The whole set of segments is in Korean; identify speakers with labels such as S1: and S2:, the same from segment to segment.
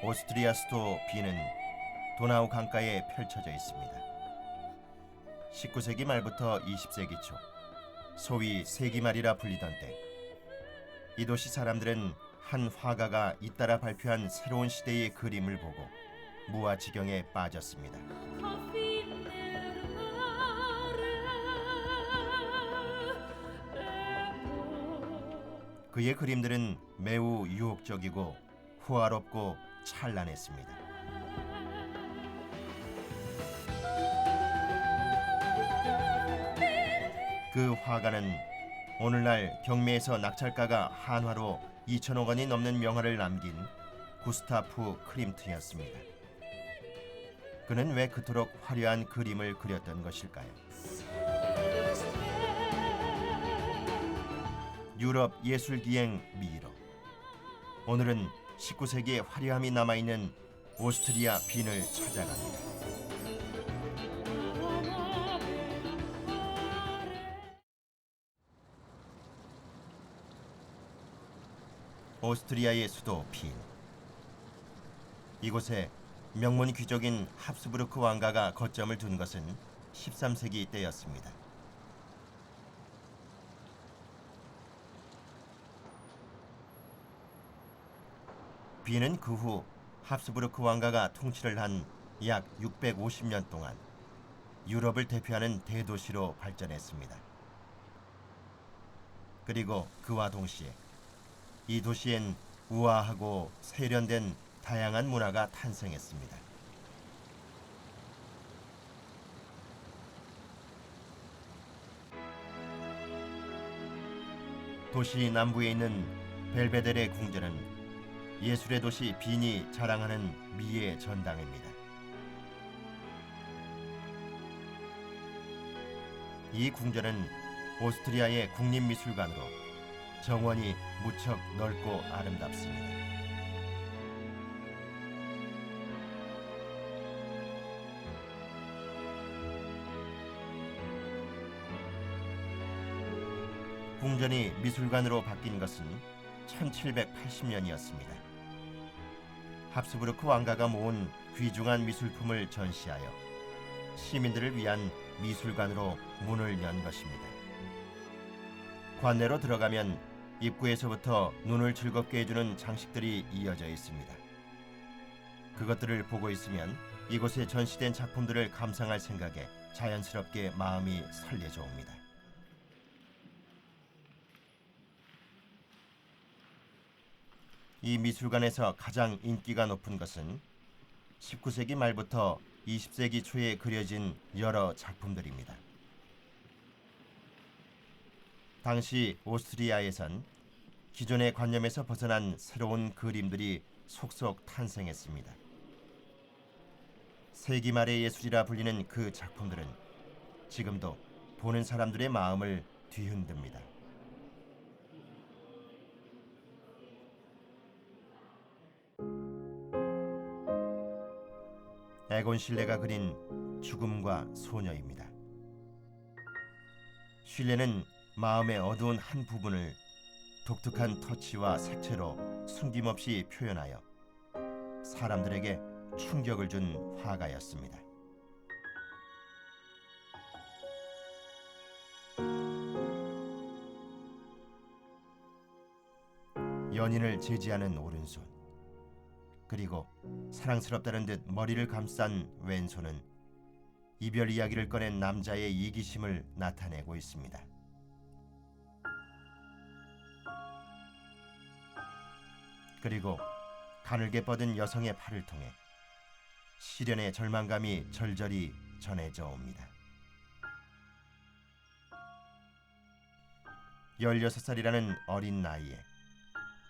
S1: 오스트리아 수도 빈은 도나우 강가에 펼쳐져 있습니다. 19세기 말부터 20세기 초, 소위 세기말이라 불리던 때, 이 도시 사람들은 한 화가가 잇따라 발표한 새로운 시대의 그림을 보고 무아지경에 빠졌습니다. 그의 그림들은 매우 유혹적이고 호화롭고 찬란했습니다. 그 화가는 오늘날 경매에서 낙찰가가 한화로 2천억 원이 넘는 명화를 남긴 구스타프 크림트였습니다. 그는 왜 그토록 화려한 그림을 그렸던 것일까요? 유럽 예술기행 미로. 오늘은 19세기의 화려함이 남아있는 오스트리아 빈을 찾아갑니다. 오스트리아의 수도 빈. 이곳에 명문 귀족인 합스부르크 왕가가 거점을 둔 것은 13세기 때였습니다. 빈은 그 후 합스부르크 왕가가 통치를 한 약 650년 동안 유럽을 대표하는 대도시로 발전했습니다. 그리고 그와 동시에 이 도시엔 우아하고 세련된 다양한 문화가 탄생했습니다. 도시 남부에 있는 벨베데레 궁전은 예술의 도시 빈이 자랑하는 미의 전당입니다. 이 궁전은 오스트리아의 국립미술관으로 정원이 무척 넓고 아름답습니다. 궁전이 미술관으로 바뀐 것은 1780년이었습니다. 합스부르크 왕가가 모은 귀중한 미술품을 전시하여 시민들을 위한 미술관으로 문을 연 것입니다. 관내로 들어가면 입구에서부터 눈을 즐겁게 해주는 장식들이 이어져 있습니다. 그것들을 보고 있으면 이곳에 전시된 작품들을 감상할 생각에 자연스럽게 마음이 설레져 옵니다. 이 미술관에서 가장 인기가 높은 것은 19세기 말부터 20세기 초에 그려진 여러 작품들입니다. 당시 오스트리아에선 기존의 관념에서 벗어난 새로운 그림들이 속속 탄생했습니다. 세기 말의 예술이라 불리는 그 작품들은 지금도 보는 사람들의 마음을 뒤흔듭니다. 에곤 실레가 그린 죽음과 소녀입니다. 실레는 마음의 어두운 한 부분을 독특한 터치와 색채로 숨김없이 표현하여 사람들에게 충격을 준 화가였습니다. 연인을 제지하는 오른손, 그리고 사랑스럽다는 듯 머리를 감싼 왼손은 이별 이야기를 꺼낸 남자의 이기심을 나타내고 있습니다. 그리고 가늘게 뻗은 여성의 팔을 통해 시련의 절망감이 절절히 전해져 옵니다. 16살이라는 어린 나이에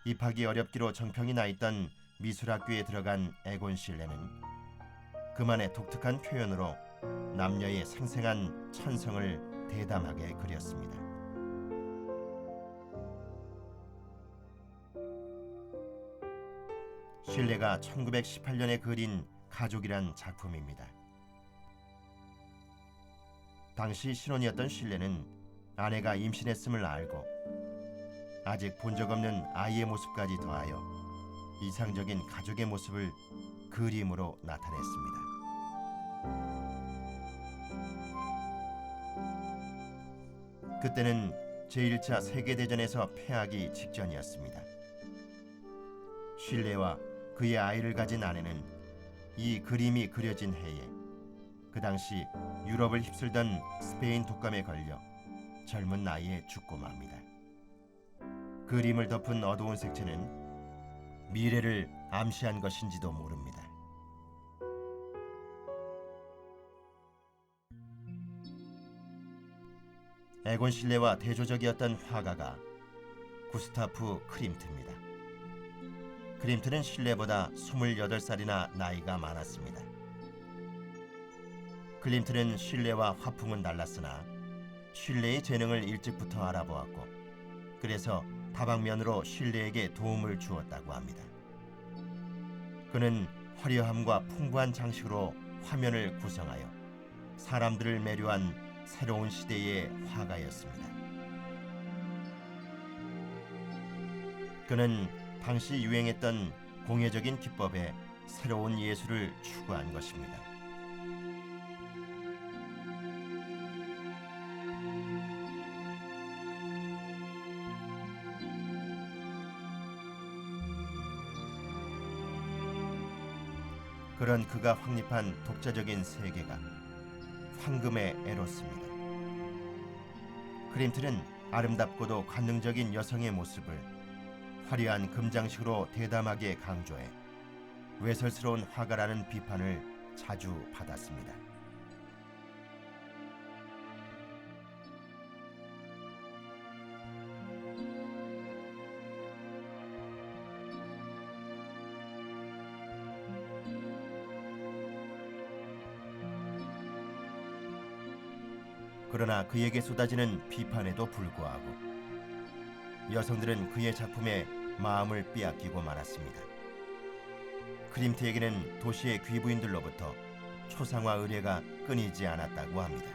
S1: 입학이 어렵기로 정평이 나 있던 미술학교에 들어간 에곤 실레는 그만의 독특한 표현으로 남녀의 생생한 천성을 대담하게 그렸습니다. 실레가 1918년에 그린 가족이란 작품입니다. 당시 신혼이었던 실레는 아내가 임신했음을 알고 아직 본 적 없는 아이의 모습까지 더하여 이상적인 가족의 모습을 그림으로 나타냈습니다. 그때는 제1차 세계대전에서 패하기 직전이었습니다. 슐레와 그의 아이를 가진 아내는 이 그림이 그려진 해에 그 당시 유럽을 휩쓸던 스페인 독감에 걸려 젊은 나이에 죽고 맙니다. 그림을 덮은 어두운 색채는 미래를 암시한 것인지도 모릅니다. 에곤 실레와 대조적이었던 화가가 구스타프 크림트입니다. 크림트는 실레보다 28살이나 나이가 많았습니다. 클림트는 실레와 화풍은 달랐으나 실레의 재능을 일찍부터 알아보았고 그래서 다방면으로 실레에게 도움을 주었다고 합니다. 그는 화려함과 풍부한 장식으로 화면을 구성하여 사람들을 매료한 새로운 시대의 화가였습니다. 그는 당시 유행했던 공예적인 기법에 새로운 예술을 추구한 것입니다. 그런 그가 확립한 독자적인 세계가 황금의 에로스입니다. 크림트는 아름답고도 관능적인 여성의 모습을 화려한 금장식으로 대담하게 강조해 외설스러운 화가라는 비판을 자주 받았습니다. 그러나 그에게 쏟아지는 비판에도 불구하고 여성들은 그의 작품에 마음을 빼앗기고 말았습니다. 크림트에게는 도시의 귀부인들로부터 초상화 의뢰가 끊이지 않았다고 합니다.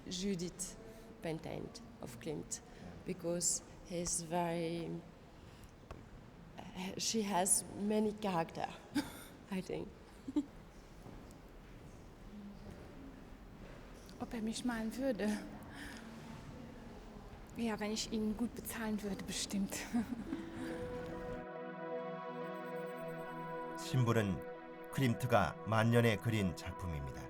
S2: Judith painting of Klimt because he's very she has many character I think.
S3: Ob mich malen würde? Ja, wenn ich ihn gut bezahlen würde, bestimmt.
S1: 신부는 크림트가 만년에 그린 작품입니다.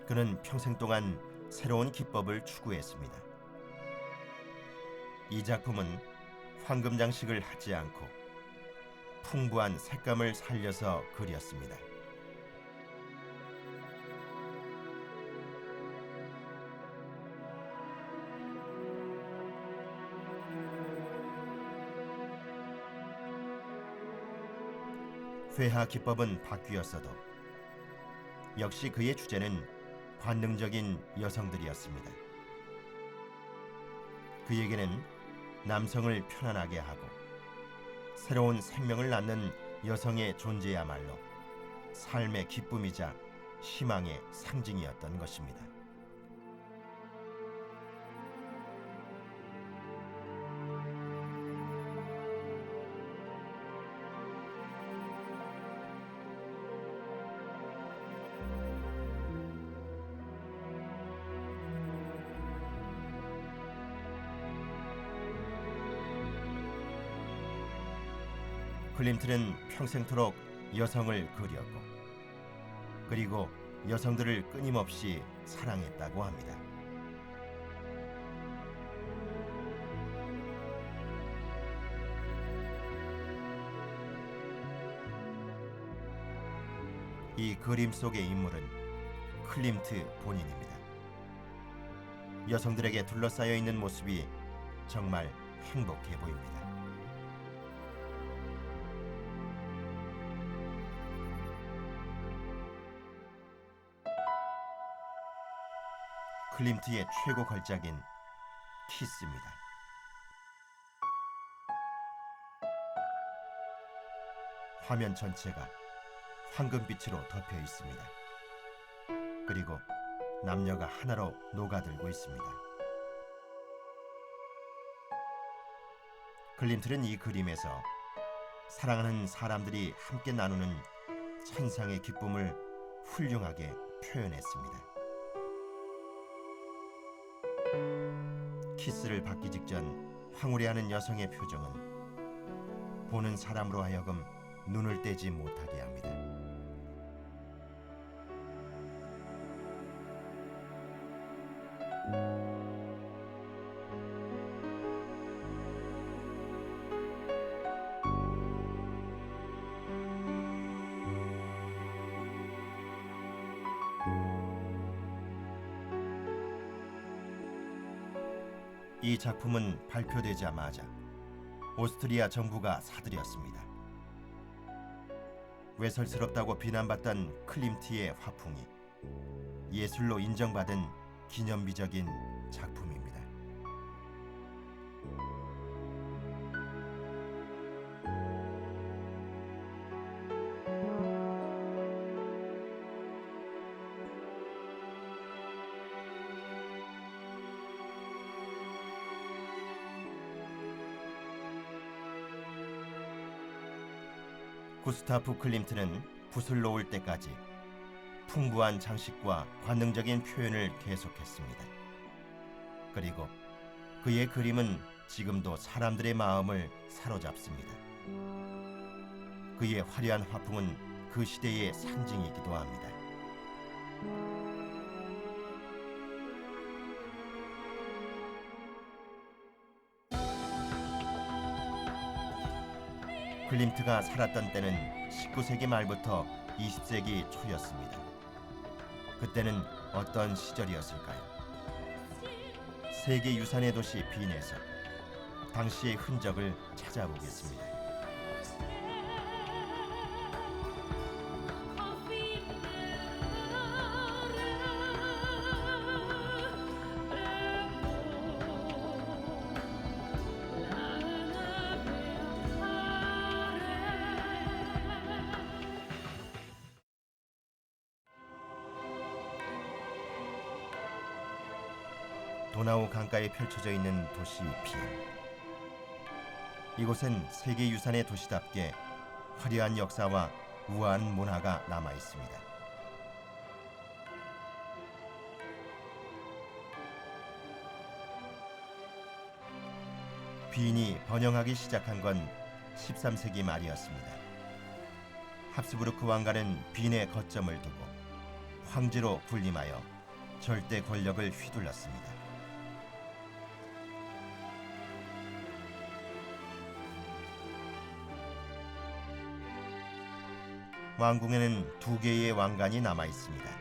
S1: 그는 평생 동안 새로운 기법을 추구했습니다. 이 작품은 황금 장식을 하지 않고 풍부한 색감을 살려서 그렸습니다. 회화 기법은 바뀌었어도 역시 그의 주제는 관능적인 여성들이었습니다. 그에게는 남성을 편안하게 하고 새로운 생명을 낳는 여성의 존재야말로 삶의 기쁨이자 희망의 상징이었던 것입니다. 클림트는 평생토록 여성을 그렸고 그리고 여성들을 끊임없이 사랑했다고 합니다. 이 그림 속의 인물은 클림트 본인입니다. 여성들에게 둘러싸여 있는 모습이 정말 행복해 보입니다. 클림트의 최고 걸작인 키스입니다. 화면 전체가 황금빛으로 덮여 있습니다. 그리고 남녀가 하나로 녹아들고 있습니다. 클림트는 이 그림에서 사랑하는 사람들이 함께 나누는 천상의 기쁨을 훌륭하게 표현했습니다. 키스를 받기 직전 황홀해하는 여성의 표정은 보는 사람으로 하여금 눈을 떼지 못하게 합니다. 이 작품은 발표되자마자 오스트리아 정부가 사들였습니다. 외설스럽다고 비난받던 클림트의 화풍이 예술로 인정받은 기념비적인 작품입니다. 구스타프 클림트는 붓을 놓을 때까지 풍부한 장식과 관능적인 표현을 계속했습니다. 그리고 그의 그림은 지금도 사람들의 마음을 사로잡습니다. 그의 화려한 화풍은 그 시대의 상징이기도 합니다. 클림트가 살았던 때는 19세기 말부터 20세기 초였습니다. 그때는 어떤 시절이었을까요? 세계유산의 도시 빈에서 당시의 흔적을 찾아보겠습니다. 도나우 강가에 펼쳐져 있는 도시 빈. 이곳엔 세계유산의 도시답게 화려한 역사와 우아한 문화가 남아 있습니다. 빈이 번영하기 시작한 건 13세기 말이었습니다. 합스부르크 왕가는 빈의 거점을 두고 황제로 군림하여 절대 권력을 휘둘렀습니다. 왕궁에는 2개의 왕관이 남아 있습니다.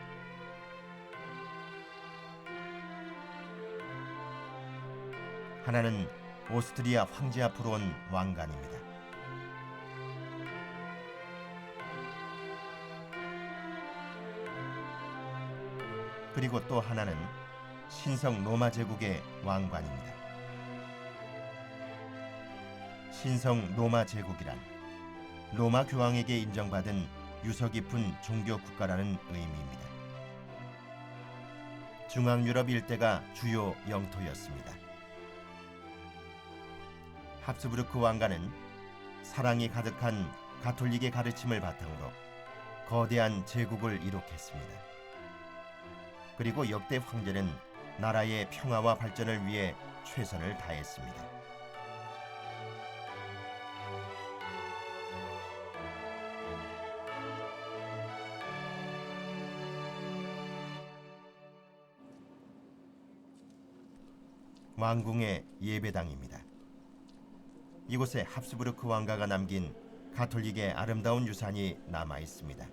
S1: 하나는 오스트리아 황제 앞으로 온 왕관입니다. 그리고 또 하나는 신성 로마 제국의 왕관입니다. 신성 로마 제국이란 로마 교황에게 인정받은 유서 깊은 종교 국가라는 의미입니다. 중앙유럽 일대가 주요 영토였습니다. 합스부르크 왕가는 사랑이 가득한 가톨릭의 가르침을 바탕으로 거대한 제국을 이룩했습니다. 그리고 역대 황제는 나라의 평화와 발전을 위해 최선을 다했습니다. 왕궁의 예배당입니다. 이곳에 합스부르크 왕가가 남긴 가톨릭의 아름다운 유산이 남아 있습니다.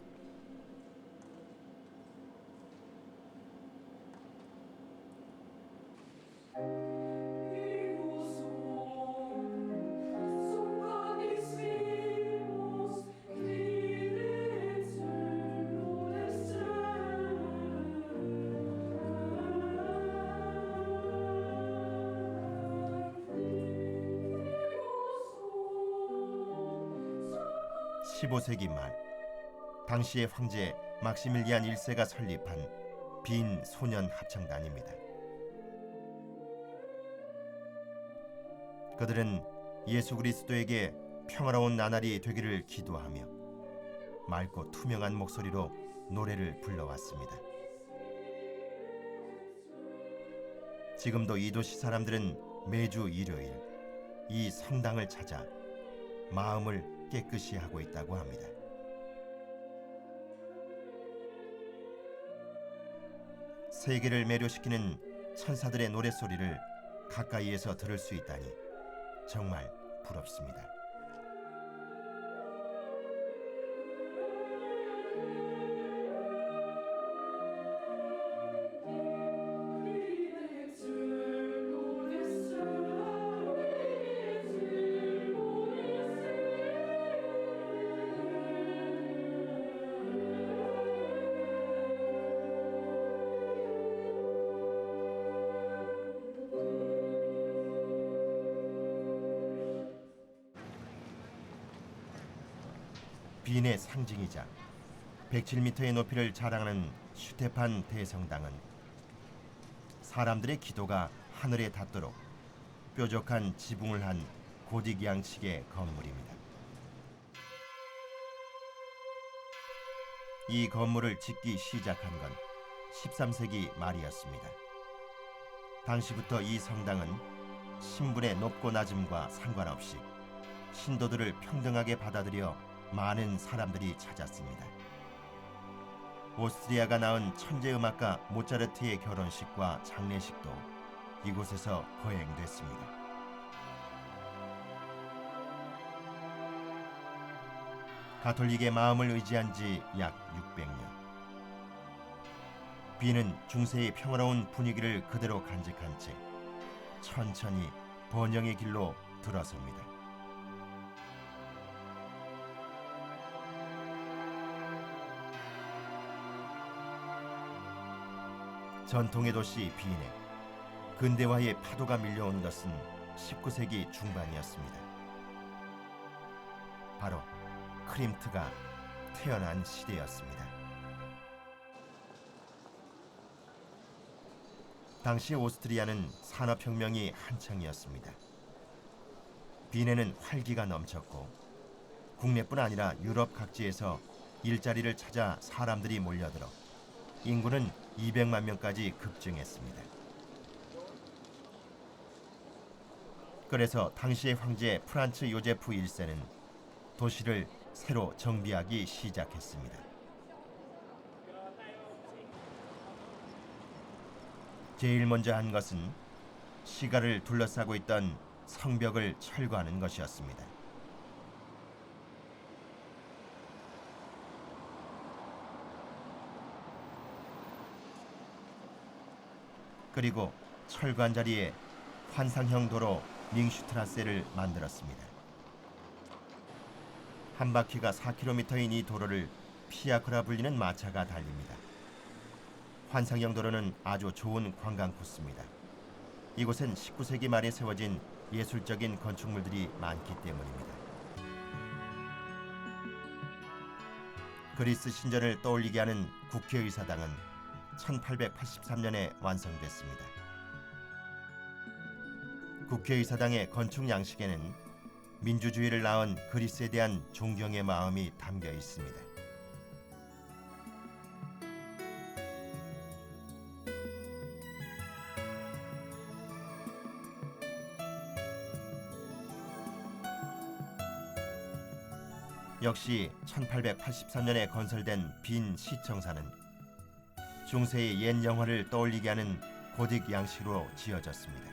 S1: (15세기) 말 당시의 황제 막시밀리안 1세가 설립한 빈 소년 합창단입니다. 그들은 예수 그리스도에게 평화로운 나날이 되기를 기도하며 맑고 투명한 목소리로 노래를 불러왔습니다. 지금도 이 도시 사람들은 매주 일요일 이 성당을 찾아 마음을 깨끗이 하고 있다고 합니다. 세계를 매료시키는 천사들의 노랫소리를 가까이에서 들을 수 있다니 정말 부럽습니다. 빈의 상징이자 107m의 높이를 자랑하는 슈테판 대성당은 사람들의 기도가 하늘에 닿도록 뾰족한 지붕을 한 고딕 양식의 건물입니다. 이 건물을 짓기 시작한 건 13세기 말이었습니다. 당시부터 이 성당은 신분의 높고 낮음과 상관없이 신도들을 평등하게 받아들여 많은 사람들이 찾았습니다. 오스트리아가 낳은 천재 음악가 모차르트의 결혼식과 장례식도 이곳에서 거행됐습니다. 가톨릭의 마음을 의지한 지 약 600년. 빈은 중세의 평화로운 분위기를 그대로 간직한 채 천천히 번영의 길로 들어섭니다. 전통의 도시 빈에 근대화의 파도가 밀려온 것은 19세기 중반이었습니다. 바로 크림트가 태어난 시대였습니다. 당시 오스트리아는 산업혁명이 한창이었습니다. 빈에는 활기가 넘쳤고 국내뿐 아니라 유럽 각지에서 일자리를 찾아 사람들이 몰려들어 인구는 200만 명까지 급증했습니다. 그래서 당시의 황제 프란츠 요제프 1세는 도시를 새로 정비하기 시작했습니다. 제일 먼저 한 것은 시가를 둘러싸고 있던 성벽을 철거하는 것이었습니다. 그리고 철거한 자리에 환상형 도로 링슈트라세를 만들었습니다. 한 바퀴가 4km인 이 도로를 피아크라 불리는 마차가 달립니다. 환상형 도로는 아주 좋은 관광 코스입니다. 이곳엔 19세기 말에 세워진 예술적인 건축물들이 많기 때문입니다. 그리스 신전을 떠올리게 하는 국회의사당은 1883년에 완성됐습니다. 국회의사당의 건축 양식에는 민주주의를 낳은 그리스에 대한 존경의 마음이 담겨 있습니다. 역시 1883년에 건설된 빈 시청사는 중세의 옛 영화를 떠올리게 하는 고딕 양식으로 지어졌습니다.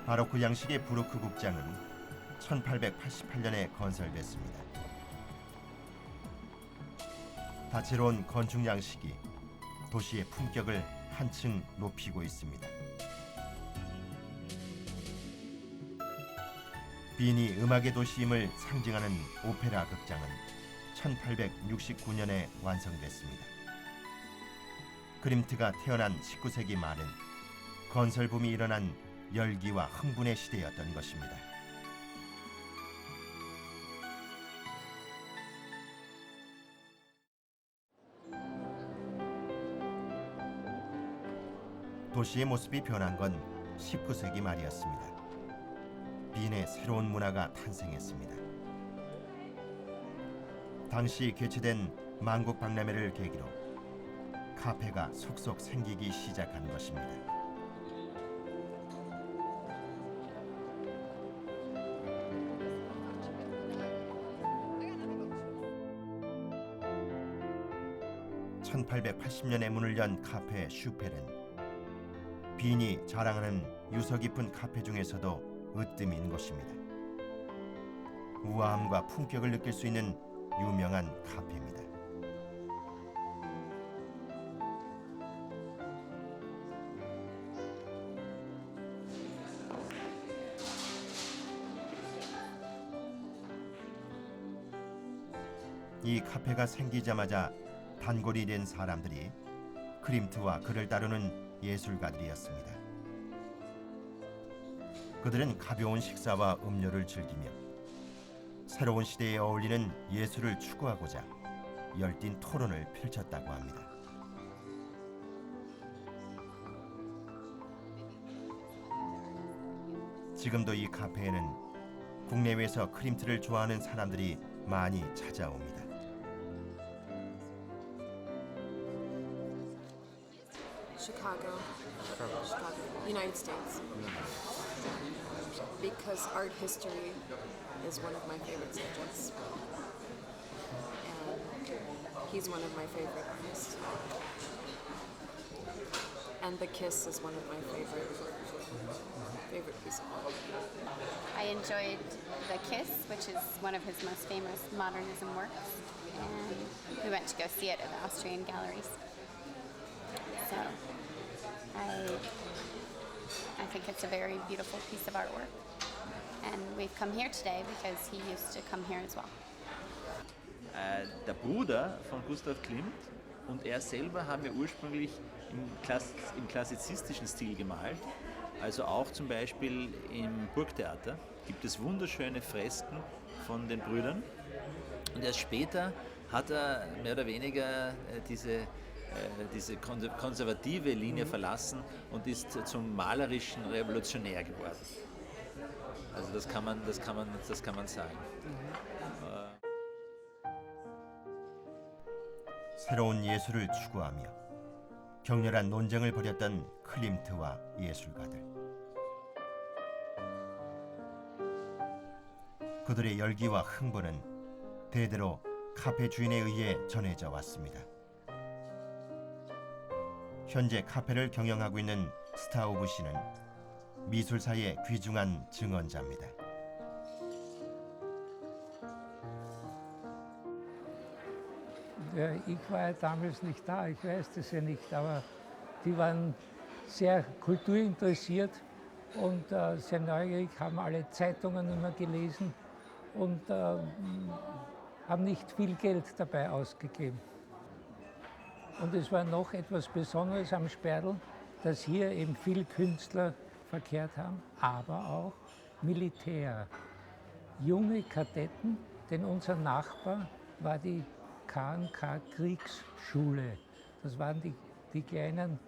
S1: 바로크 양식의 부르크 극장은 1888년에 건설됐습니다. 다채로운 건축 양식이 도시의 품격을 한층 높이고 있습니다. 빈이 음악의 도시임을 상징하는 오페라 극장은 1869년에 완성됐습니다. 그림트가 태어난 19세기 말은 건설붐이 일어난 열기와 흥분의 시대였던 것입니다. 도시의 모습이 변한 건 19세기 말이었습니다. 빈의 새로운 문화가 탄생했습니다. 당시 개최된 만국 박람회를 계기로 카페가 속속 생기기 시작한 것입니다. (1880년에) 문을 연 카페 슈펠은 빈이 자랑하는 유서 깊은 카페 중에서도 으뜸인 곳입니다. 우아함과 품격을 느낄 수 있는 유명한 카페입니다. 이 카페가 생기자마자 단골이 된 사람들이 크림트와 그를 따르는 예술가들이었습니다. 그들은 가벼운 식사와 음료를 즐기며 새로운 시대에 어울리는 예술을 추구하고자 열띤 토론을 펼쳤다고 합니다. 지금도 이 카페에는 국내외에서 크림트를 좋아하는 사람들이 많이 찾아옵니다.
S2: Chicago, United States. Because art history is one of my favorite subjects. And he's one of my favorite artists. And The Kiss is one of my favorite pieces of art.
S4: I enjoyed The Kiss, which is one of his most famous modernism works, and we went to go see it at the Austrian galleries. So I think it's a very beautiful piece of artwork, and we've come here today because he used to come here as well.
S5: Der Bruder von Gustav Klimt und er selber haben ja ursprünglich im klassizistischen Stil gemalt. Also auch zum Beispiel im Burgtheater gibt es wunderschöne Fresken von den Brüdern. Und erst später hat er mehr oder weniger diese konservative Linie verlassen und ist zum malerischen Revolutionär geworden. Also das kann man sagen.
S1: 새로운 예술을 추구하며 격렬한 논쟁을 벌였던 클림트와 예술가들. 그들의 열기와 흥분은 대대로 카페 주인에 의해 전해져 왔습니다. 현재 카페를 경영하고 있는 스타우브 씨는 미술사의 귀중한 증언자입니다.
S6: Ja, ich war ja damals nicht da, ich weiß das ja nicht, aber die waren sehr kulturinteressiert und sehr neugierig, haben alle Zeitungen immer gelesen und haben nicht viel Geld dabei ausgegeben. Und es war noch etwas Besonderes am Sperl, dass hier eben viele Künstler verkehrt haben, aber auch Militär. Junge Kadetten, denn unser Nachbar war die K&K-Kriegsschule. Das waren die kleinen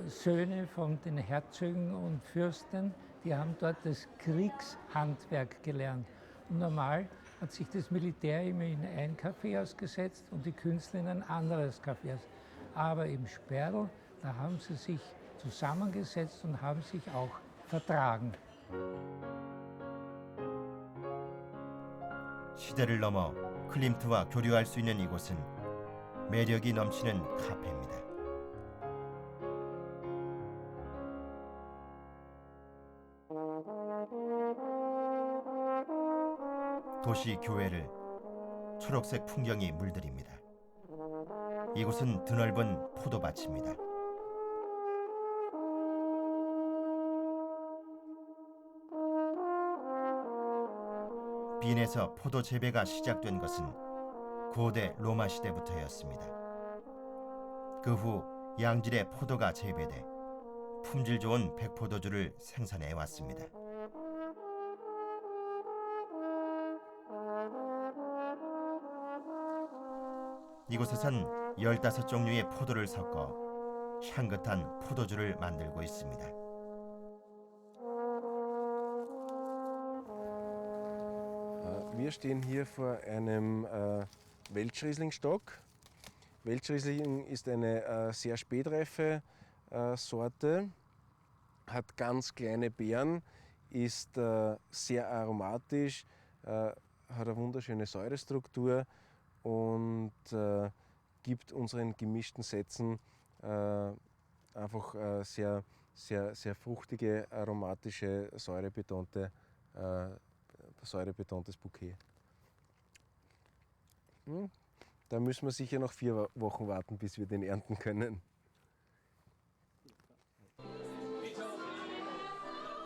S6: Söhne von den Herzögen und Fürsten, die haben dort das Kriegshandwerk gelernt. Und normal hat sich das Militär immer in ein Kaffeehaus gesetzt und die Künstler in ein anderes Kaffeehaus. Aber im Sperl, da haben sie sich zusammengesetzt und haben sich auch vertragen.
S1: 시대를 넘어 클림트와 교류할 수 있는 이곳은 매력이 넘치는 카페입니다. 도시 교외를 초록색 풍경이 물들입니다. 이곳은 드넓은 포도밭입니다. 빈에서 포도 재배가 시작된 것은 고대 로마 시대부터였습니다. 그 후 양질의 포도가 재배돼 품질 좋은 백포도주를 생산해 왔습니다. 이곳에선 15종류의 포도를 섞어 향긋한 포도주를 만들고 있습니다.
S7: Wir stehen hier vor einem Welschriesling-Stock. Welschriesling ist eine sehr spätreife Sorte, hat ganz kleine Beeren, ist sehr aromatisch, hat eine wunderschöne Säurestruktur und gibt unseren gemischten Sätzen einfach sehr, sehr, sehr fruchtige, aromatische, säurebetontes Bouquet. Da müssen wir sicher noch 4 Wochen warten, bis wir den ernten können.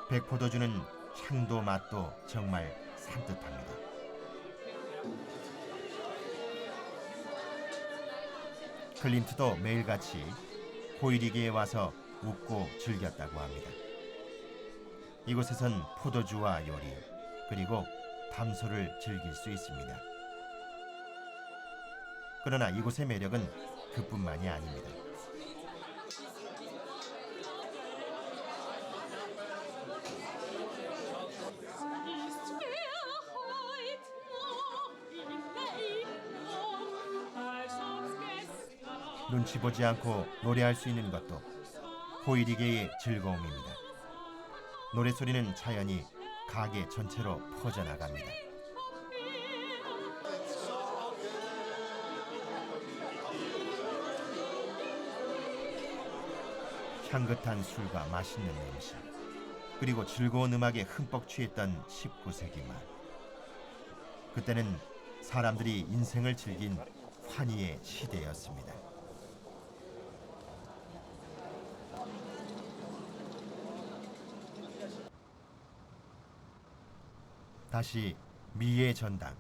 S1: 백포도주는 향도 맛도 정말 산뜻합니다. 클림트도 매일같이 호이리게에 와서 웃고 즐겼다고 합니다. 이곳에선 포도주와 요리 그리고 담소를 즐길 수 있습니다. 그러나 이곳의 매력은 그뿐만이 아닙니다. 눈치 보지 않고 노래할 수 있는 것도 호이리게의 즐거움입니다. 노래소리는 자연히 가게 전체로 퍼져나갑니다. 향긋한 술과 맛있는 음식, 그리고 즐거운 음악에 흠뻑 취했던 19세기 말. 그때는 사람들이 인생을 즐긴 환희의 시대였습니다. 다시 미의 전당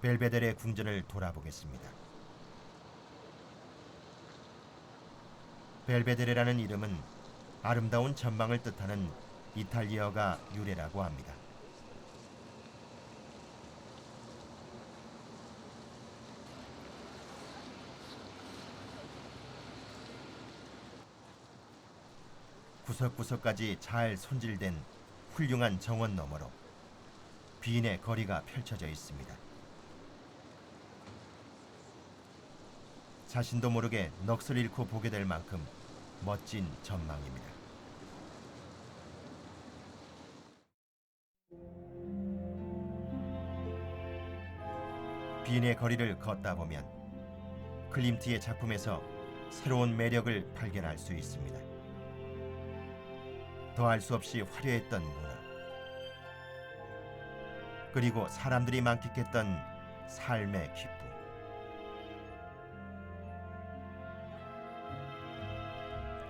S1: 벨베데레 궁전을 돌아보겠습니다. 벨베데레라는 이름은 아름다운 전망을 뜻하는 이탈리아어가 유래라고 합니다. 구석구석까지 잘 손질된 훌륭한 정원 너머로 빈의 거리가 펼쳐져 있습니다. 자신도 모르게 넋을 잃고 보게 될 만큼 멋진 전망입니다. 빈의 거리를 걷다 보면 클림트의 작품에서 새로운 매력을 발견할 수 있습니다. 더할 수 없이 화려했던 문화, 그리고 사람들이 만끽했던 삶의 기쁨.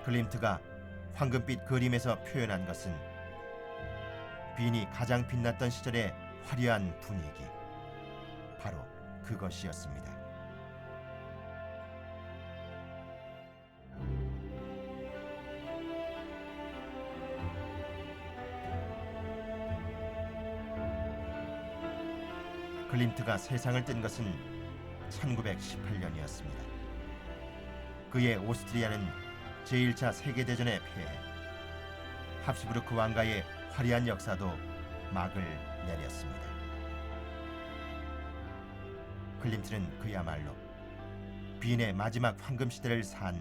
S1: 클림트가 황금빛 그림에서 표현한 것은 빈이 가장 빛났던 시절의 화려한 분위기, 바로 그것이었습니다. 클림트가 세상을 뜬 것은 1918년이었습니다. 그의 오스트리아는 제1차 세계대전에 패해 합스부르크 왕가의 화려한 역사도 막을 내렸습니다. 클림트는 그야말로 빈의 마지막 황금 시대를 산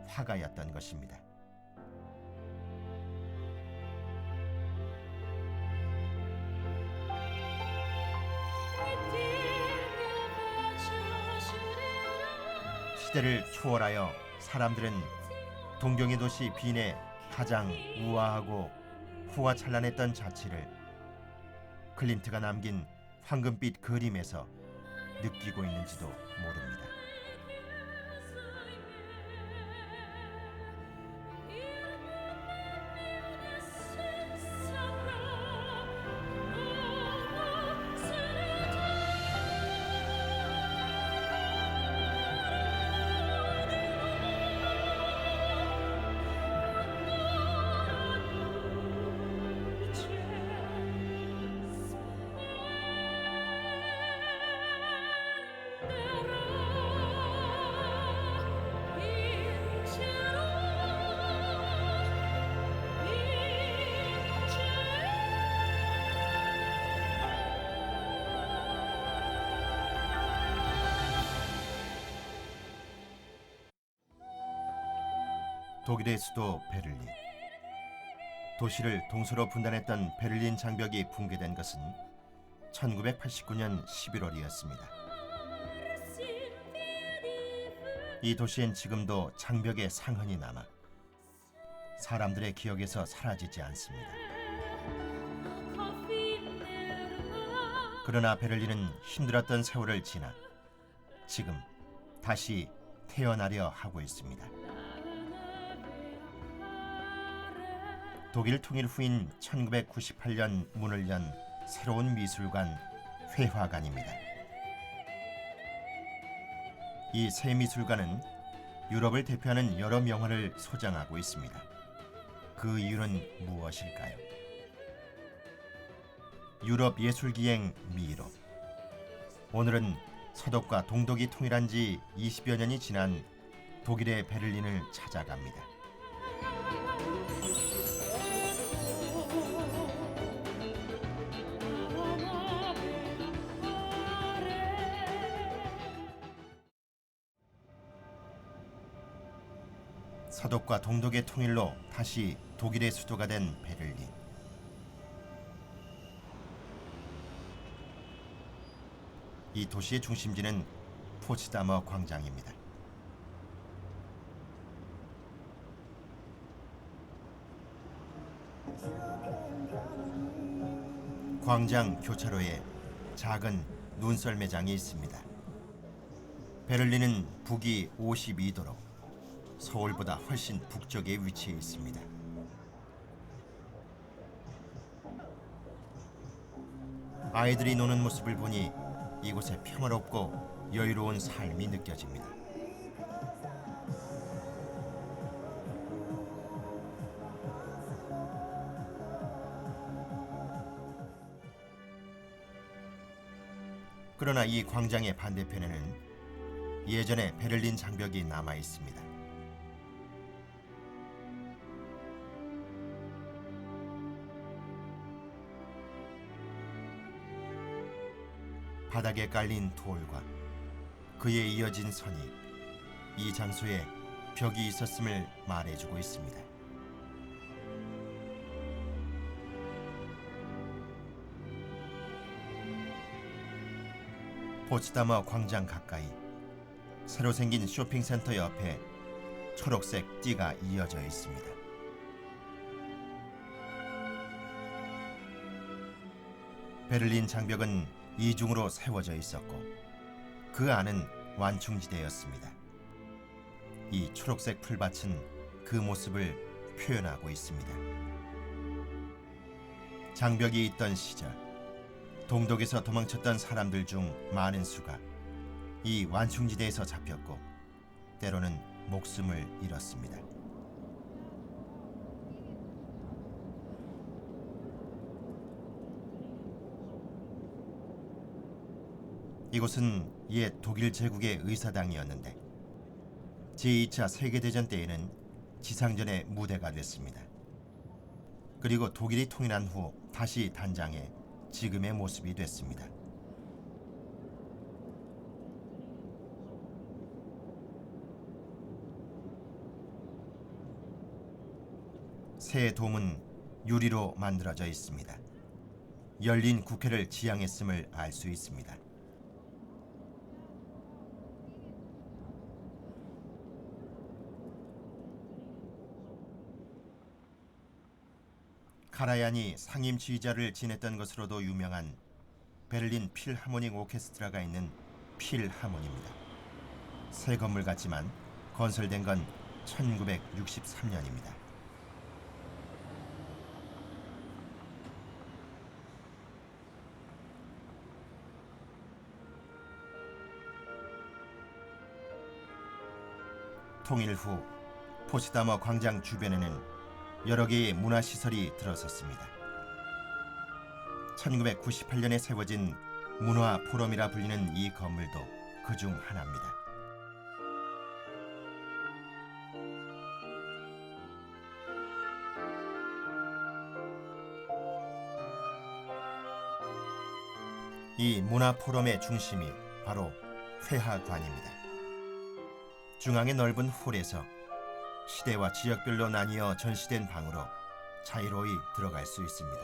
S1: 화가였던 것입니다. 시대를 초월하여 사람들은 동경의 도시 빈의 가장 우아하고 후화찬란했던 자취를 클림트가 남긴 황금빛 그림에서 느끼고 있는지도 모릅니다. 독일의 수도 베를린. 도시를 동서로 분단했던 베를린 장벽이 붕괴된 것은 1989년 11월이었습니다. 이 도시엔 지금도 장벽의 상흔이 남아 사람들의 기억에서 사라지지 않습니다. 그러나 베를린은 힘들었던 세월을 지나 지금 다시 태어나려 하고 있습니다. 독일 통일 후인 1998년 문을 연 새로운 미술관 회화관입니다. 이 새 미술관은 유럽을 대표하는 여러 명화를 소장하고 있습니다. 그 이유는 무엇일까요? 유럽 예술기행 미로. 오늘은 서독과 동독이 통일한 지 20여 년이 지난 독일의 베를린을 찾아갑니다. 서독과 동독의 통일로 다시 독일의 수도가 된 베를린. 이 도시의 중심지는 포츠다머 광장입니다. 광장 교차로에 작은 눈썰 매장이 있습니다. 베를린은 북위 52도로 서울보다 훨씬 북쪽에 위치해 있습니다. 아이들이 노는 모습을 보니 이곳에 평화롭고 여유로운 삶이 느껴집니다. 그러나 이 광장의 반대편에는 예전의 베를린 장벽이 남아 있습니다. 바닥에 깔린 돌과 그에 이어진 선이 이 장소에 벽이 있었음을 말해주고 있습니다. 포츠다머 광장 가까이 새로 생긴 쇼핑센터 옆에 초록색 띠가 이어져 있습니다. 베를린 장벽은 이중으로 세워져 있었고 그 안은 완충지대였습니다. 이 초록색 풀밭은 그 모습을 표현하고 있습니다. 장벽이 있던 시절 동독에서 도망쳤던 사람들 중 많은 수가 이 완충지대에서 잡혔고 때로는 목숨을 잃었습니다. 이곳은 옛 독일 제국의 의사당이었는데 제2차 세계대전 때에는 지상전의 무대가 됐습니다. 그리고 독일이 통일한 후 다시 단장해 지금의 모습이 됐습니다. 새 돔은 유리로 만들어져 있습니다. 열린 국회를 지향했음을 알 수 있습니다. 카라얀이 상임 지휘자를 지냈던 것으로도 유명한 베를린 필하모닉 오케스트라가 있는 필하모니입니다. 새 건물 같지만 건설된 건 1963년입니다. 통일 후 포츠다머 광장 주변에는 여러 개의 문화시설이 들어섰습니다. 1998년에 세워진 문화 포럼이라 불리는 이 건물도 그중 하나입니다. 이 문화포럼의 중심이 바로 회화관입니다. 중앙의 넓은 홀에서 시대와 지역별로 나뉘어 전시된 방으로 자유로이 들어갈 수 있습니다.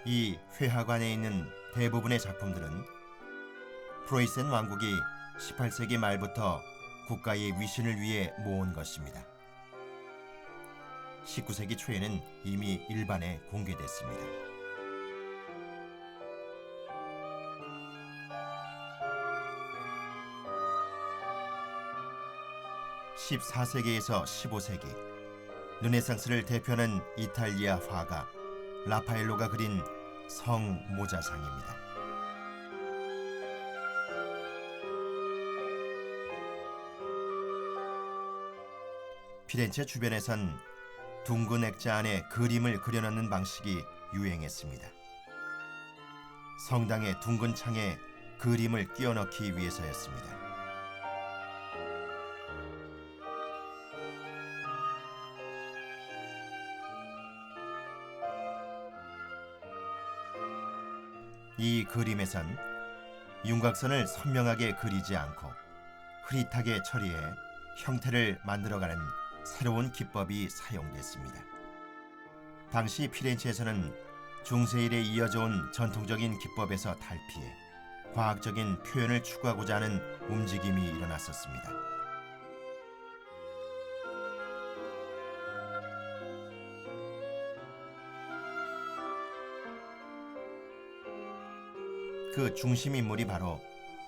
S1: 이 회화관에 있는 대부분의 작품들은 프로이센 왕국이 18세기 말부터 국가의 위신을 위해 모은 것입니다. 19세기 초에는 이미 일반에 공개됐습니다. 14세기에서 15세기 르네상스를 대표하는 이탈리아 화가 라파엘로가 그린 성 모자상입니다. 피렌체 주변에선 둥근 액자 안에 그림을 그려넣는 방식이 유행했습니다. 성당의 둥근 창에 그림을 끼워 넣기 위해서였습니다. 이 그림에선 윤곽선을 선명하게 그리지 않고 흐릿하게 처리해 형태를 만들어가는 새로운 기법이 사용됐습니다. 당시 피렌체에서는 중세일에 이어져 온 전통적인 기법에서 탈피해 과학적인 표현을 추구하고자 하는 움직임이 일어났었습니다. 그 중심 인물이 바로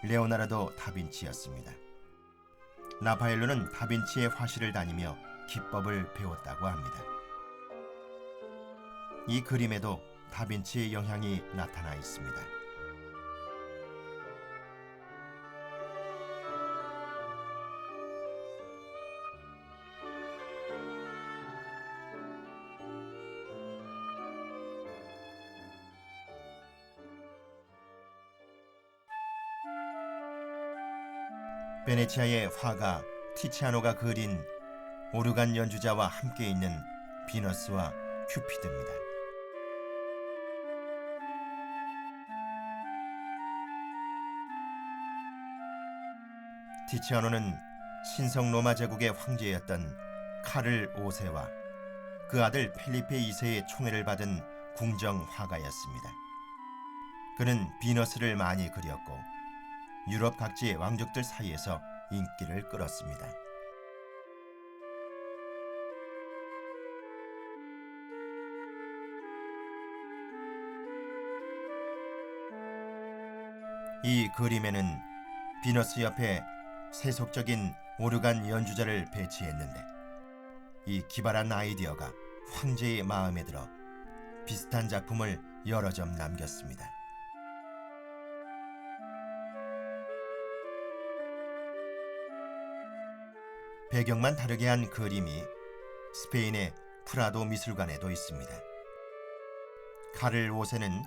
S1: 레오나르도 다빈치였습니다. 라파엘로는 다빈치의 화실을 다니며 기법을 배웠다고 합니다. 이 그림에도 다빈치의 영향이 나타나 있습니다. 베네치아의 화가 티치아노가 그린 오르간 연주자와 함께 있는 비너스와 큐피드입니다. 티치아노는 신성 로마 제국의 황제였던 카를 5세와 그 아들 펠리페 2세의 총애를 받은 궁정 화가였습니다. 그는 비너스를 많이 그렸고 유럽 각지의 왕족들 사이에서 인기를 끌었습니다. 이 그림에는 비너스 옆에 세속적인 오르간 연주자를 배치했는데 이 기발한 아이디어가 황제의 마음에 들어 비슷한 작품을 여러 점 남겼습니다. 배경만 다르게 한 그림이 스페인의 프라도 미술관에도 있습니다. 카를 5세는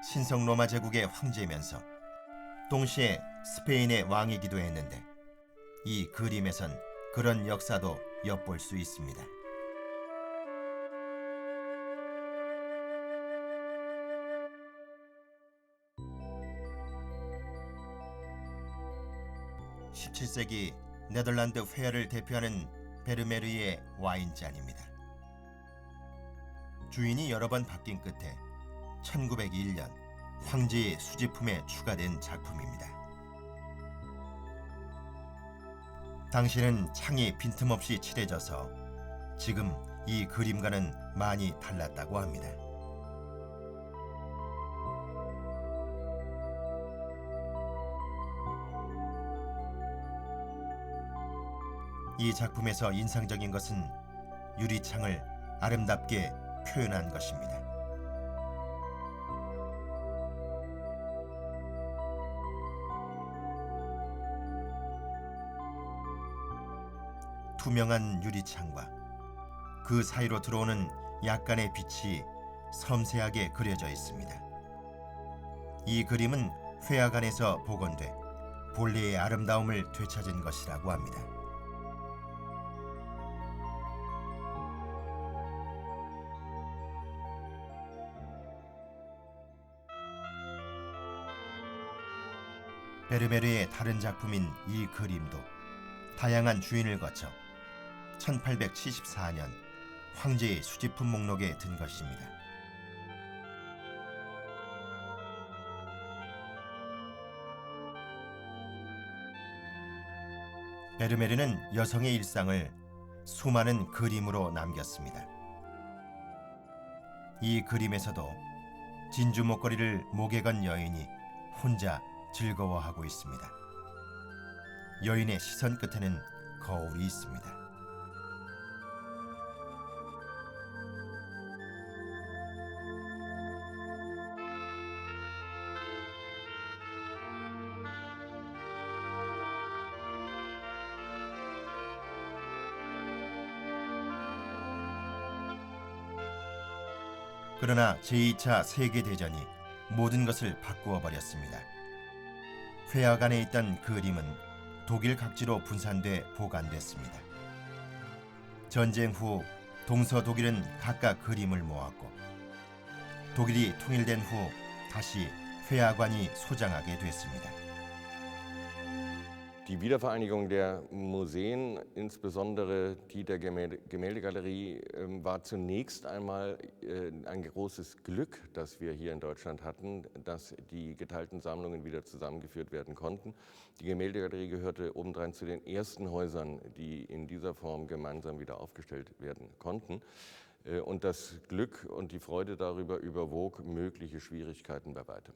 S1: 신성 로마 제국의 황제면서 동시에 스페인의 왕이기도 했는데 이 그림에선 그런 역사도 엿볼 수 있습니다. (17세기) 네덜란드 회화를 대표하는 베르메르의 와인잔입니다. 주인이 여러 번 바뀐 끝에 1901년 황제의 수집품에 추가된 작품입니다. 당시는 창이 빈틈없이 칠해져서 지금 이 그림과는 많이 달랐다고 합니다. 이 작품에서 인상적인 것은 유리창을 아름답게 표현한 것입니다. 투명한 유리창과 그 사이로 들어오는 약간의 빛이 섬세하게 그려져 있습니다. 이 그림은 회화관에서 복원돼 본래의 아름다움을 되찾은 것이라고 합니다. 베르메르의 다른 작품인 이 그림도 다양한 주인을 거쳐 1874년 황제의 수집품 목록에 든 것입니다. 베르메르는 여성의 일상을 수많은 그림으로 남겼습니다. 이 그림에서도 진주 목걸이를 목에 건 여인이 혼자 즐거워하고 있습니다. 여인의 시선 끝에는 거울이 있습니다. 그러나 제2차 세계대전이 모든 것을 바꾸어 버렸습니다. 회화관에 있던 그림은 독일 각지로 분산돼 보관됐습니다. 전쟁 후 동서독일은 각각 그림을 모았고 독일이 통일된 후 다시 회화관이 소장하게 됐습니다.
S8: Die Wiedervereinigung der Museen, insbesondere die der Gemäldegalerie, war zunächst einmal ein großes Glück, das wir hier in Deutschland hatten, dass die geteilten Sammlungen wieder zusammengeführt werden konnten. Die Gemäldegalerie gehörte obendrein zu den ersten Häusern, die in dieser Form gemeinsam wieder aufgestellt werden konnten. Und das Glück und die Freude darüber überwog mögliche Schwierigkeiten bei weitem.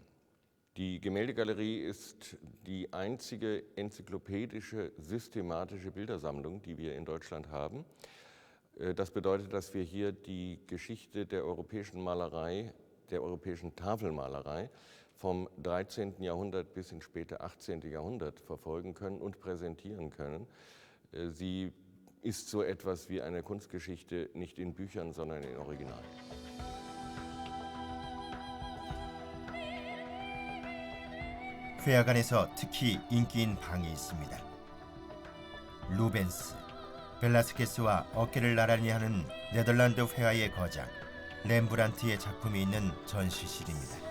S8: Die Gemäldegalerie ist die einzige enzyklopädische, systematische Bildersammlung, die wir in Deutschland haben. Das bedeutet, dass wir hier die Geschichte der europäischen Malerei, der europäischen Tafelmalerei vom 13. Jahrhundert bis ins späte 18. Jahrhundert verfolgen können und präsentieren können. Sie ist so etwas wie eine Kunstgeschichte nicht in Büchern, sondern in Original.
S1: 회화관에서 특히 인기인 방이 있습니다. 루벤스, 벨라스케스와 어깨를 나란히 하는 네덜란드 회화의 거장 렘브란트의 작품이 있는 전시실입니다.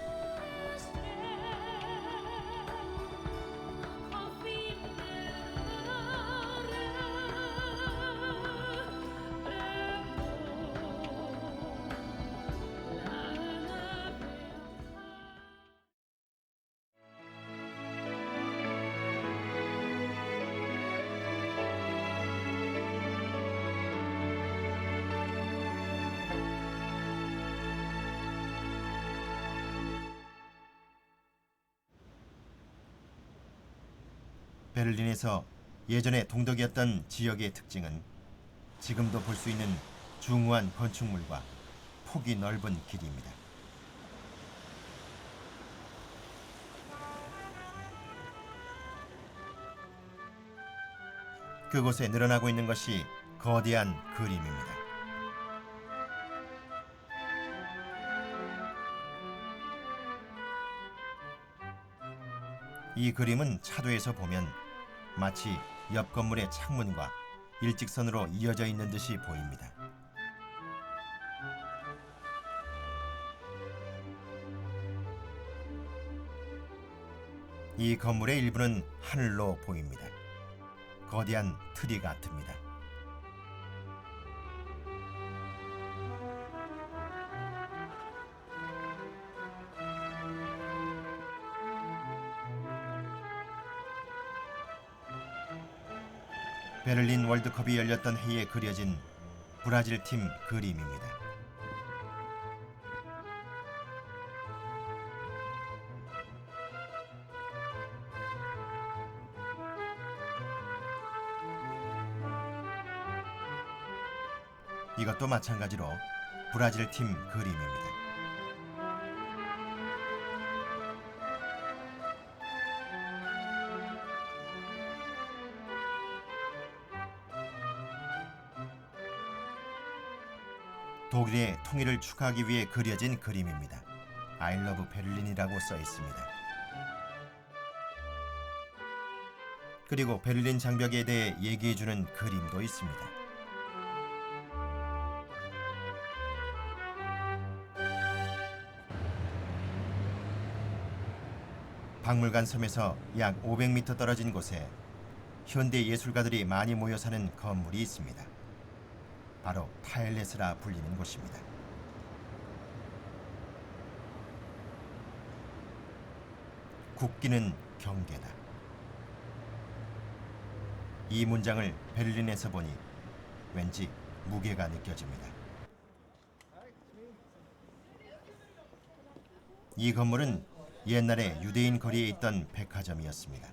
S1: 베를린에서 예전에 동덕이었던 지역의 특징은 지금도 볼 수 있는 중후한 건축물과 폭이 넓은 길입니다. 그곳에 늘어나고 있는 것이 거대한 그림입니다. 이 그림은 차도에서 보면 마치 옆 건물의 창문과 일직선으로 이어져 있는 듯이 보입니다. 이 건물의 일부는 하늘로 보입니다. 거대한 트리 같습니다. 베를린 월드컵이 열렸던 해에 그려진 브라질 팀 그림입니다. 이것도 마찬가지로 브라질 팀 그림입니다. 독일의 통일을 축하하기 위해 그려진 그림입니다. I love 베를린이라고 써 있습니다. 그리고 베를린 장벽에 대해 얘기해주는 그림도 있습니다. 박물관 섬에서 약 500m 떨어진 곳에 현대 예술가들이 많이 모여 사는 건물이 있습니다. 바로 타일레스라 불리는 곳입니다. 국기는 경계다. 이 문장을 베를린에서 보니 왠지 무게가 느껴집니다. 이 건물은 옛날에 유대인 거리에 있던 백화점이었습니다.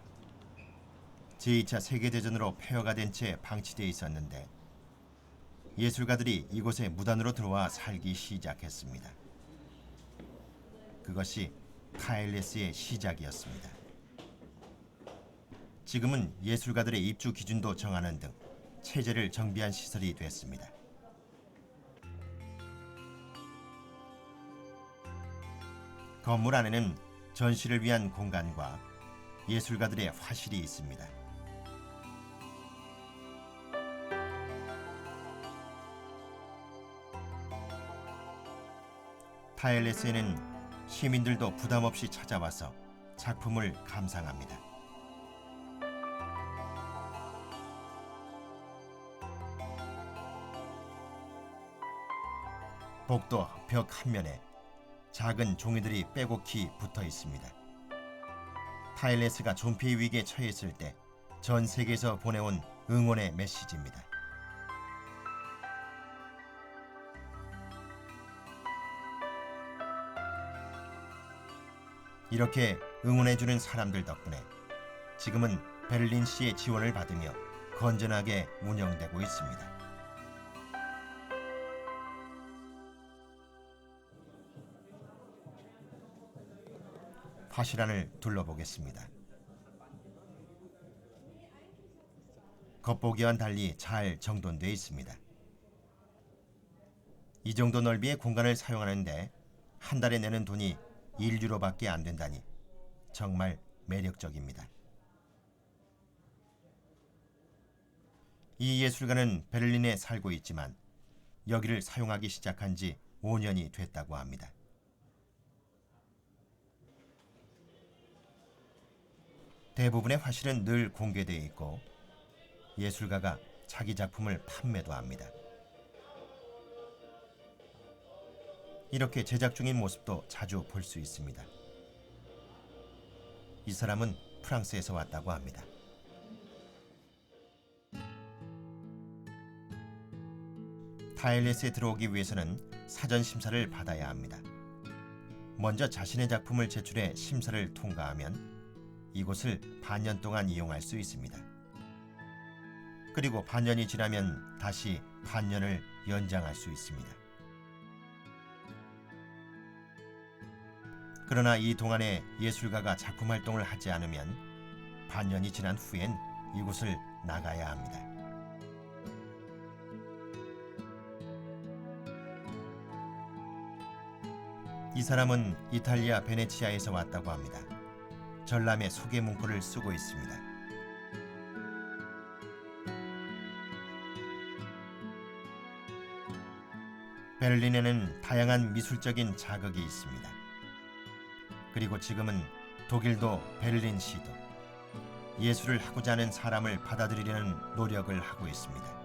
S1: 제2차 세계대전으로 폐허가 된 채 방치되어 있었는데 예술가들이 이곳에 무단으로 들어와 살기 시작했습니다. 그것이 타일레스의 시작이었습니다. 지금은 예술가들의 입주 기준도 정하는 등 체제를 정비한 시설이 됐습니다. 건물 안에는 전시를 위한 공간과 예술가들의 화실이 있습니다. 타일레스에는 시민들도 부담 없이 찾아와서 작품을 감상합니다. 복도 벽 한 면에 작은 종이들이 빼곡히 붙어 있습니다. 타일레스가 존폐 위기에 처했을 때 전 세계에서 보내온 응원의 메시지입니다. 이렇게 응원해주는 사람들 덕분에 지금은 베를린시의 지원을 받으며 건전하게 운영되고 있습니다. 화실 안을 둘러보겠습니다. 겉보기와는 달리 잘 정돈되어 있습니다. 이 정도 넓이의 공간을 사용하는데 한 달에 내는 돈이 1유로밖에 안 된다니 정말 매력적입니다. 이 예술가는 베를린에 살고 있지만 여기를 사용하기 시작한 지 5년이 됐다고 합니다. 대부분의 화실은 늘 공개되어 있고 예술가가 자기 작품을 판매도 합니다. 이렇게 제작 중인 모습도 자주 볼 수 있습니다. 이 사람은 프랑스에서 왔다고 합니다. 타일레스에 들어오기 위해서는 사전 심사를 받아야 합니다. 먼저 자신의 작품을 제출해 심사를 통과하면 이곳을 반년 동안 이용할 수 있습니다. 그리고 반년이 지나면 다시 반년을 연장할 수 있습니다. 그러나 이 동안에 예술가가 작품 활동을 하지 않으면 반년이 지난 후엔 이곳을 나가야 합니다. 이 사람은 이탈리아 베네치아에서 왔다고 합니다. 전람회 소개 문구를 쓰고 있습니다. 베를린에는 다양한 미술적인 자극이 있습니다. 그리고 지금은 독일도 베를린시도 예술을 하고자 하는 사람을 받아들이려는 노력을 하고 있습니다.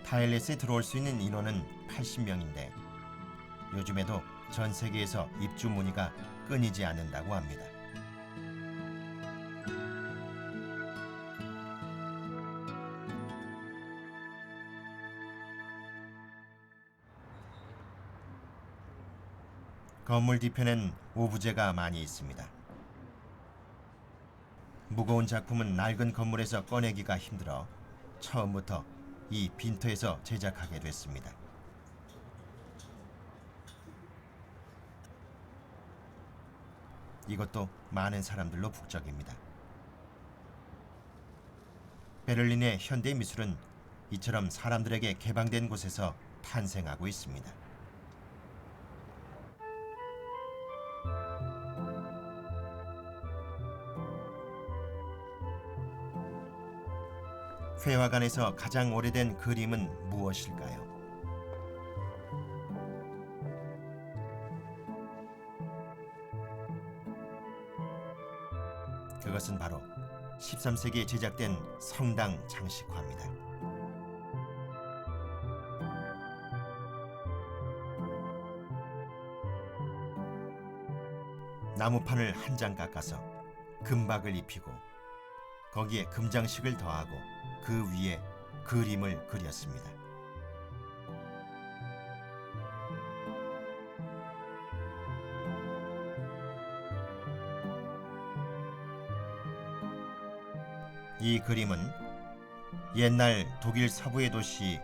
S1: 타일레스에 들어올 수 있는 인원은 80명인데 요즘에도 전 세계에서 입주 문의가 끊이지 않는다고 합니다. 건물 뒤편엔 오브제가 많이 있습니다. 무거운 작품은 낡은 건물에서 꺼내기가 힘들어 처음부터 이 빈터에서 제작하게 됐습니다. 이것도 많은 사람들로 북적입니다. 베를린의 현대 미술은 이처럼 사람들에게 개방된 곳에서 탄생하고 있습니다. 회화관에서 가장 오래된 그림은 무엇일까요? 이것은 바로 13세기에 제작된 성당 장식화입니다. 나무판을 한 장 깎아서 금박을 입히고 거기에 금장식을 더하고 그 위에 그림을 그렸습니다. 이 그림은 옛날 독일 서부의 도시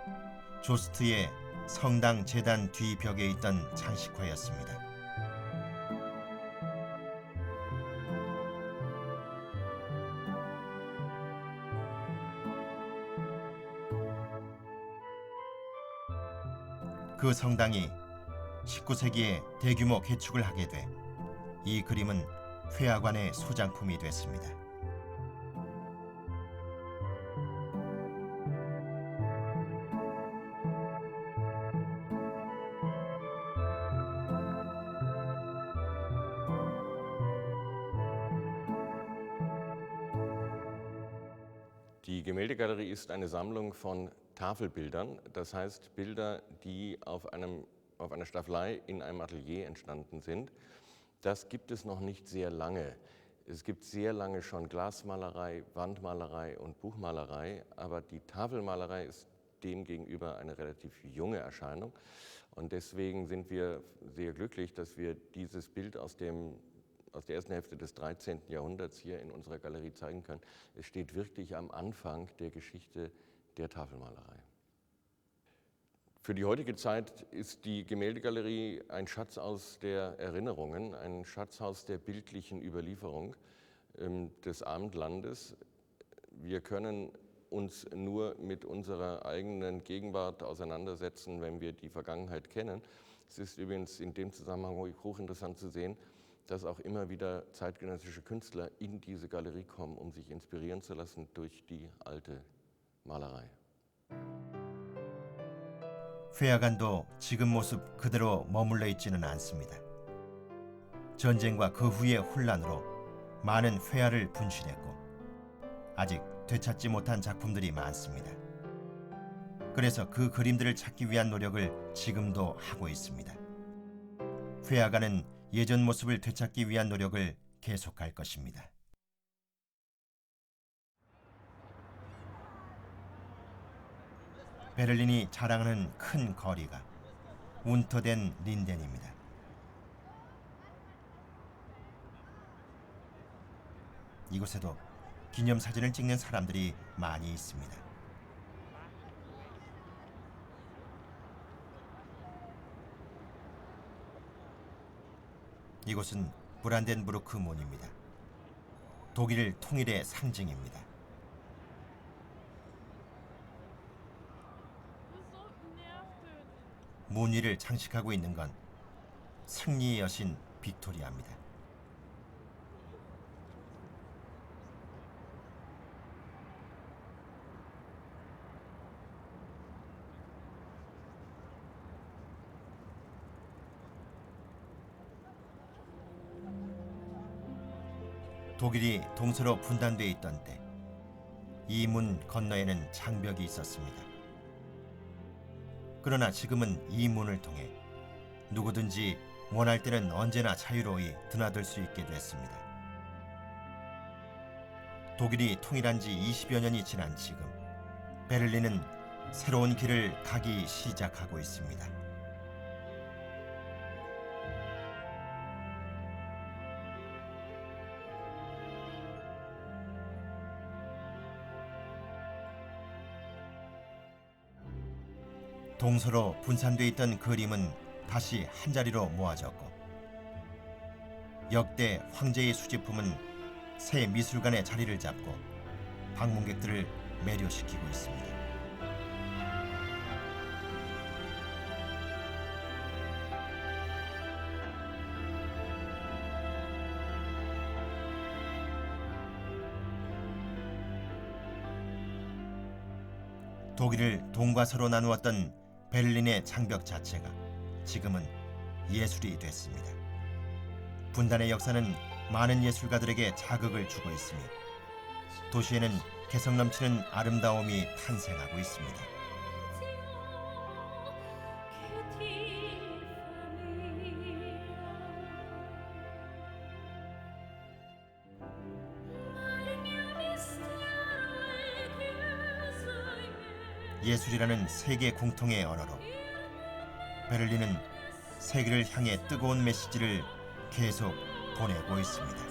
S1: 조스트의 성당 제단 뒤벽에 있던 장식화였습니다. 그 성당이 19세기에 대규모 개축을 하게 돼 이 그림은 회화관의 소장품이 됐습니다.
S8: Die Gemäldegalerie ist eine Sammlung von Tafelbildern, das heißt Bilder, die auf einer Staffelei in einem Atelier entstanden sind. Das gibt es noch nicht sehr lange. Es gibt sehr lange schon Glasmalerei, Wandmalerei und Buchmalerei, aber die Tafelmalerei ist demgegenüber eine relativ junge Erscheinung. Und deswegen sind wir sehr glücklich, dass wir dieses Bild aus der ersten Hälfte des 13. Jahrhunderts hier in unserer Galerie zeigen können. Es steht wirklich am Anfang der Geschichte der Tafelmalerei. Für die heutige Zeit ist die Gemäldegalerie ein Schatz aus der Erinnerungen, ein Schatzhaus der bildlichen Überlieferung des Abendlandes. Wir können uns nur mit unserer eigenen Gegenwart auseinandersetzen, wenn wir die Vergangenheit kennen. Es ist übrigens in dem Zusammenhang hochinteressant zu sehen, dass auch immer wieder zeitgenössische Künstler in diese Galerie kommen, um sich inspirieren zu lassen durch die alte Malerei.
S1: 회화관도 지금 모습 그대로 머물러 있지는 않습니다. 전쟁과 그 후의 혼란으로 많은 회화를 분실했고 아직 되찾지 못한 작품들이 많습니다. 그래서 그 그림들을 찾기 위한 노력을 지금도 하고 있습니다. 회화관은 예전 모습을 되찾기 위한 노력을 계속할 것입니다. 베를린이 자랑하는 큰 거리가 운터덴 린덴입니다. 이곳에도 기념사진을 찍는 사람들이 많이 있습니다. 이곳은 브란덴부르크 문입니다. 독일 통일의 상징입니다. 문 위를 장식하고 있는 건 승리의 여신 빅토리아입니다. 독일이 동서로 분단돼 있던 때 이 문 건너에는 장벽이 있었습니다. 그러나 지금은 이 문을 통해 누구든지 원할 때는 언제나 자유로이 드나들 수 있게 됐습니다. 독일이 통일한 지 20여 년이 지난 지금 베를린은 새로운 길을 가기 시작하고 있습니다. 동서로 분산돼 있던 그림은 다시 한자리로 모아졌고 역대 황제의 수집품은 새 미술관에 자리를 잡고 방문객들을 매료시키고 있습니다. 독일을 동과 서로 나누었던 베를린의 장벽 자체가 지금은 예술이 됐습니다. 분단의 역사는 많은 예술가들에게 자극을 주고 있으며 도시에는 개성 넘치는 아름다움이 탄생하고 있습니다. 예술이라는 세계 공통의 언어로 베를린은 세계를 향해 뜨거운 메시지를 계속 보내고 있습니다.